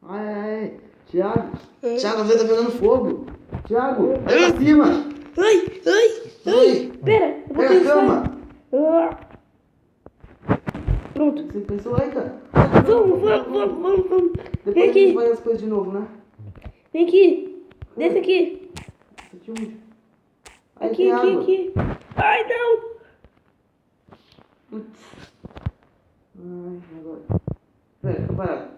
Ai, ai, ai. Thiago, Thiago, você tá pegando fogo. Thiago, vai pra cima. Ai. Pera, eu vou Pega a pensar. cama. Pronto. Você pensou aí, cara? Vamos. Depois Vem a gente aqui. vai as coisas de novo, né? Vem aqui. Desce aqui. Aqui onde? Aí tem água. Aqui. Ai, não. Putz. Ai, agora. Pera, fica parado.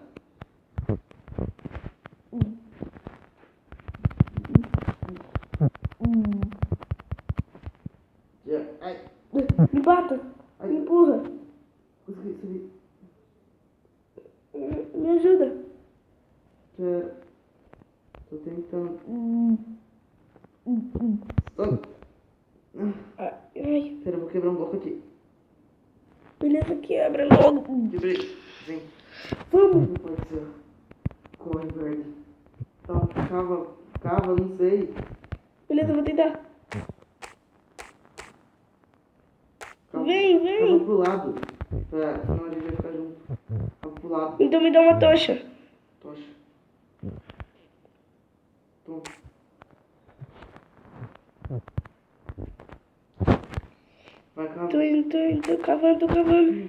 Ai, Me bata. Me empurra. consegui. Me ajuda. Pera. Tô tentando. Stop. Ai. Pera, eu vou quebrar um bloco aqui. Beleza, quebra logo. Quebrei. Vem. Vamos. Não pode ser. Corre, verde. Tá, cava, não sei. Beleza, eu vou tentar. Cava Vem. pro lado. Pra, senão a gente vai ficar junto. Cava pro lado. Então me dá uma tocha. Tocha. Toma. Vai, cava. Tô cavando.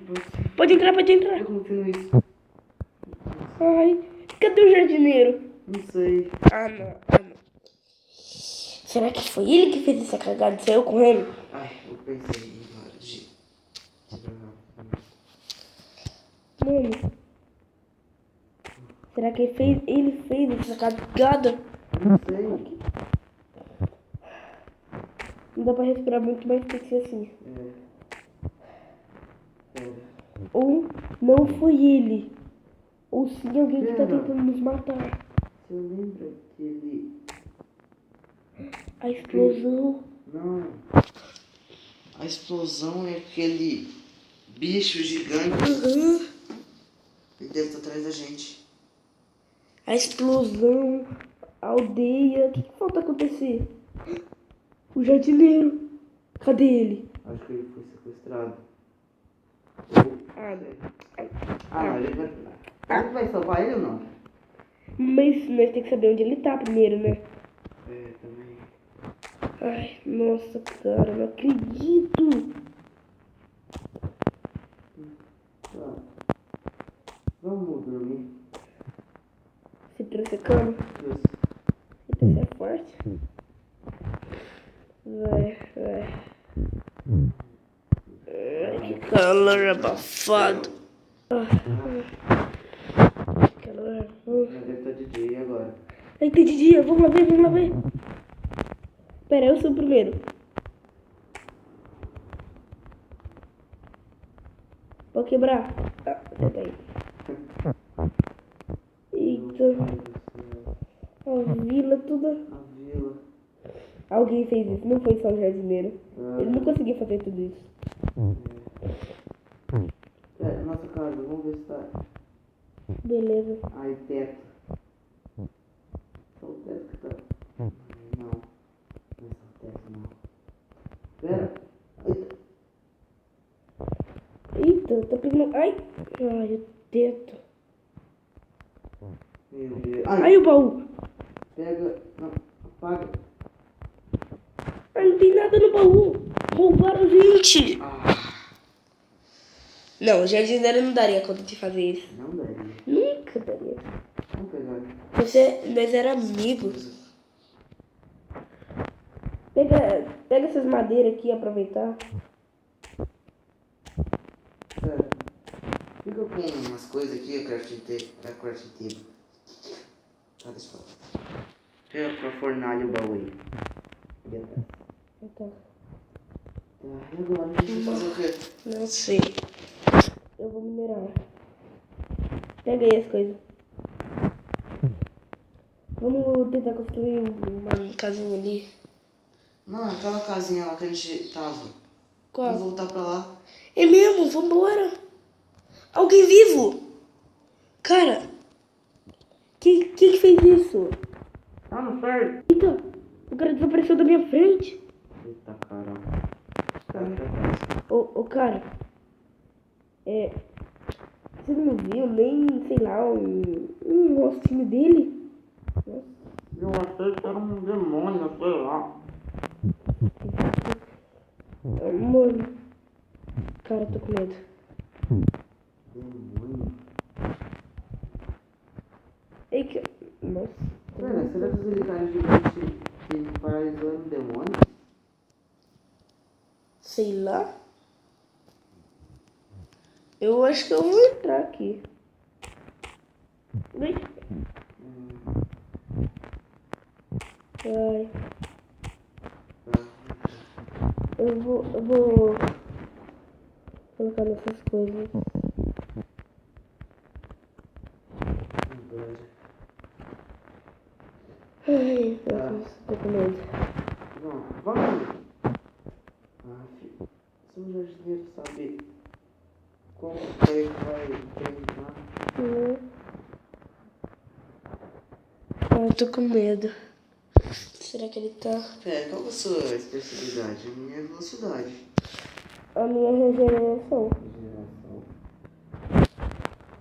Pode Pode entrar. Tá acontecendo isso? Ai, cadê o jardineiro? Não sei. Ah, não. Será que foi ele que fez essa cagada e saiu correndo? Ai, eu pensei na hora de Mano, será que ele fez essa cagada? Não sei. Não dá pra respirar muito, mas tem que ser assim. Pera. Ou não foi ele. Ou sim alguém que tá Pera. tentando nos matar. Você lembra que ele... A explosão. Não. A explosão é aquele bicho gigante. Ele deve estar atrás da gente. A explosão. A aldeia. O que falta acontecer? O jardineiro. Cadê ele? Acho que ele foi sequestrado. Ah, Não, ele vai... A gente vai salvar ele ou não? mas nós temos que saber onde ele tá primeiro, né? Também. Ai, nossa, cara, não acredito. Tá. Vamos dormir. Você trouxe a cama? Deus. Você é forte? Vai. Ai, que calor abafado. Que calor. Já deve estar de dia, e agora? Ai, tá de dia, vamos lá ver. Pera, eu sou o primeiro. Pode quebrar. Ah, senta aí. Eita. A vila toda. A vila. Alguém fez isso, não foi só o jardineiro. Ele não conseguia fazer tudo isso. Nossa casa, vamos ver se tá... Beleza. Ai, teto. Só o teto que tá... Não. Não é só o teto, não. Pera. Eita, tá pegando... Ai, o teto. Meu Deus. Ai, o baú. Pega... Não, apaga. Ai, não tem nada no baú. Roubaram a gente. Não, o jardineiro não daria conta de fazer isso. Não daria. Nunca daria. Vamos pegar. Nós éramos amigos. Pega essas madeiras aqui e aproveitar. Pera. Fica com umas coisas aqui, a crafting table. Tá, deixa eu falar. Pega pra fornalha o baú aí. Ali atrás. Então, Tá, e agora? A gente vai fazer o quê? não sei. Eu vou minerar. Pega aí as coisas. Vamos tentar construir uma casinha ali. Não, aquela casinha lá que a gente tava. Qual? Vamos voltar pra lá. É mesmo, vambora. Alguém vivo? Cara, quem que fez isso? Ah, não foi? Eita, o cara desapareceu da minha frente. Eita, caramba. Ô, cara, você não viu nem, sei lá, um nosso time dele? Nossa. Eu achei que era um demônio, sei lá. Mano. Cara, eu tô com medo. Demônio? Ei, que... Nossa. Pera, será que aquele cara gigante que paralisou era um demônio? Sei lá. Eu acho que eu vou entrar aqui. Ui. Ai. Eu vou colocar nessas coisas. Ai, tô com medo. Não, vamos. Se o jardineiro sabe como é que vai treinar. Eu tô com medo. Será que ele tá? Pera, qual é a sua especialidade? A minha é velocidade. A minha regeneração.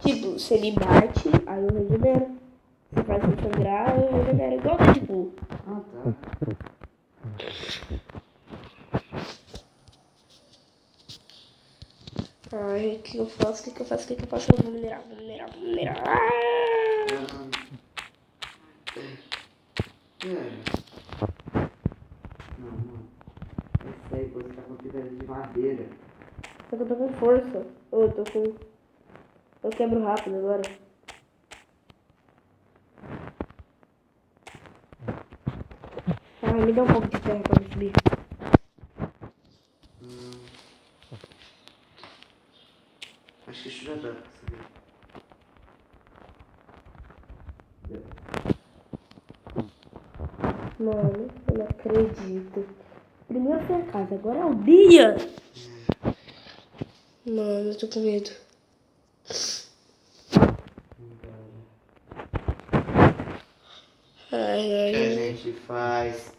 Tipo, se ele bate, aí eu regenero. Se faz ele sangrar, eu regenero. Igual o Deadpool. Ah, tá. Ai, o que eu faço? Eu vou minerar. Não, mano. É sério, você tá com pedra de madeira. Só que eu tô com força. Eu tô com... Eu quebro rápido agora. Me dá um pouco de terra pra eu subir. Acho que isso já dá pra subir. Mano, eu não acredito. Primeiro foi a casa, agora é o dia. Mano, eu tô com medo. O que a gente faz?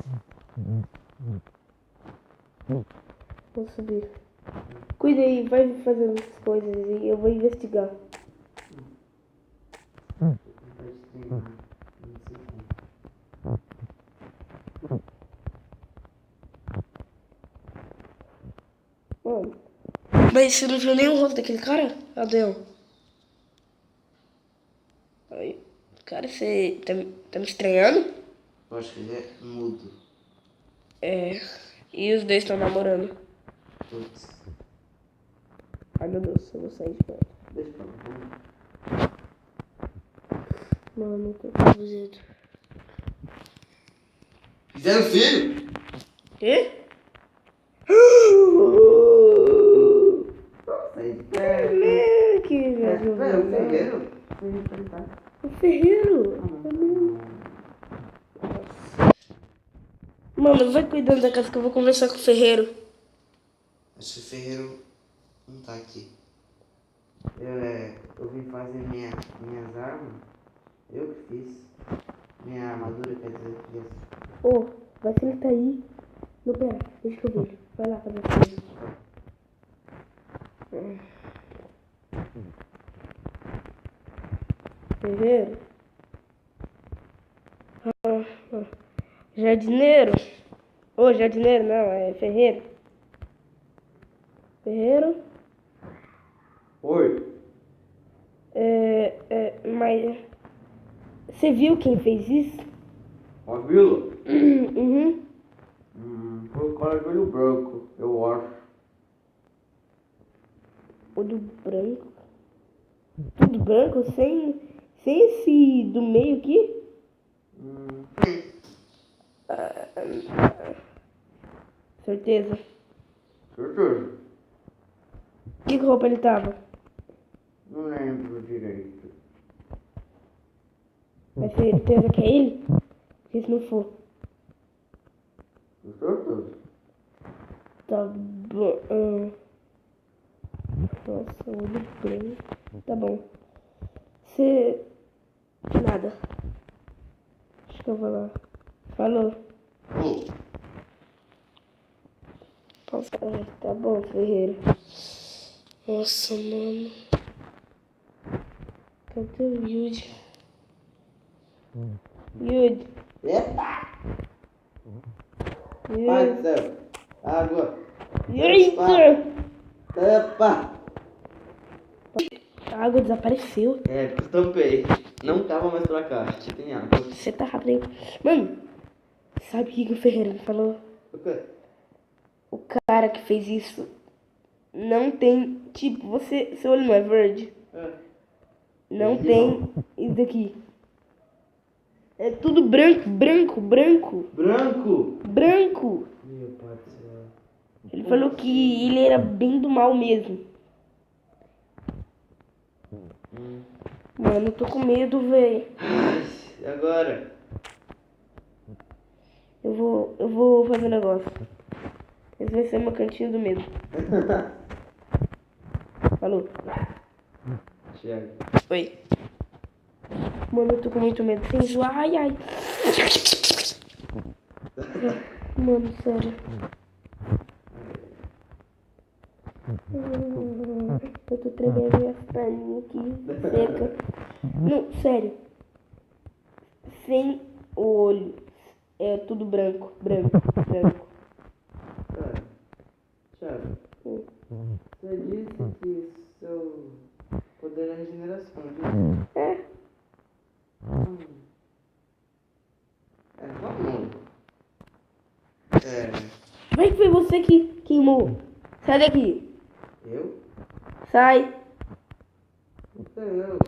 Vou subir. Cuida aí, vai fazendo as coisas e eu vou investigar. Mano, mas você não viu nem o rosto daquele cara, Adel? Aí, cara, você tá me estranhando? Eu acho que ele é mudo. É, e os dois estão namorando. Putz. Ai meu Deus, eu vou sair de perto. Deixa pra lá. Mano, eu tô com medo. Fizeram filho? Quê? Sai de perto. Que viajou. Pera, o ferreiro? O ferreiro. Mano, vai cuidando da casa que eu vou conversar com o ferreiro. Acho que o ferreiro não tá aqui. Eu vim fazer minhas armas. Eu que fiz. Minha armadura, quer dizer, eu fiz. Ô, vai que ele tá aí. Não, pera, deixa que eu vejo. Vai lá fazer as coisas. Ferreiro? Jardineiro? Ô, jardineiro não, é ferreiro. Ferreiro? Oi. Mas... Você viu quem fez isso? A vila? Uhum. Foi o cara de olho branco, eu acho. Olho branco? Tudo branco? Sem esse do meio aqui? Certeza. Certeza. Que roupa ele tava? Não lembro direito. Mas certeza que é ele? Porque se não for, Certeza. tá bom. Nossa, olho branco. Tá bom. Você... Nada. Acho que eu vou lá. Falou. Tá bom, ferreiro. Nossa, mano. Cadê o Yudi? Yud. Eita! Pai Yud. do céu. Água. Eita! Tampa. A água desapareceu. É, eu tampei. Não tava mais pra cá. Aqui tem água. Você tá rápido aí. Mano, sabe o que o Ferreira me falou? O quê? O cara que fez isso não tem. Tipo, seu olho não é verde? É. Não Verde tem isso daqui. É tudo branco, branco, branco, Branco. branco. Meu pai do céu. Ele falou que ele era bem do mal mesmo. Mano, eu tô com medo, velho. Ai, e agora? Eu vou fazer um negócio. Esse vai ser meu cantinho do medo. Falou. Thiago. Oi. Mano, eu tô com muito medo. Sem zoar. Ai, ai. Mano, sério. Eu tô tremendo minhas perninhas aqui, seca. Não, sério. Sem o olho. É tudo branco, branco, branco. Cara, Thiago, você disse que seu poder é regeneração, viu? É. Vamos. Vai que foi você que queimou. Sai daqui. Eu? Sai. Não sou eu.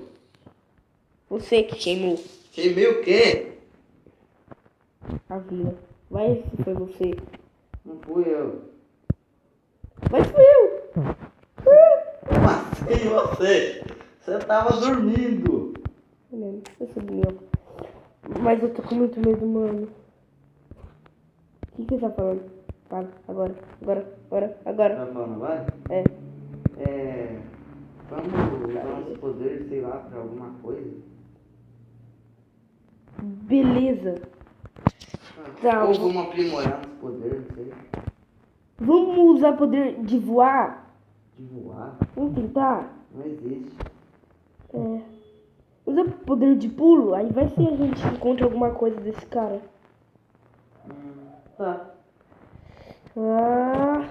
Você que queimou Queimei o quê? a vila. Vai se foi você. Não fui eu. Mas fui eu. Matei você. Você tava dormindo. É mesmo, eu sou do meu. Mas eu tô com muito medo, mano. O que você tá falando? Fala, agora. Tá falando agora? É. Vamos usar nosso poder, sei lá, pra alguma coisa. Beleza. Tá. Ou vamos aprimorar nosso poder, não sei. Vamos usar poder de voar? De voar? Vamos tentar? Não existe. É. Usa poder de pulo, aí vai ser a gente encontra alguma coisa desse cara. Tá. Ah.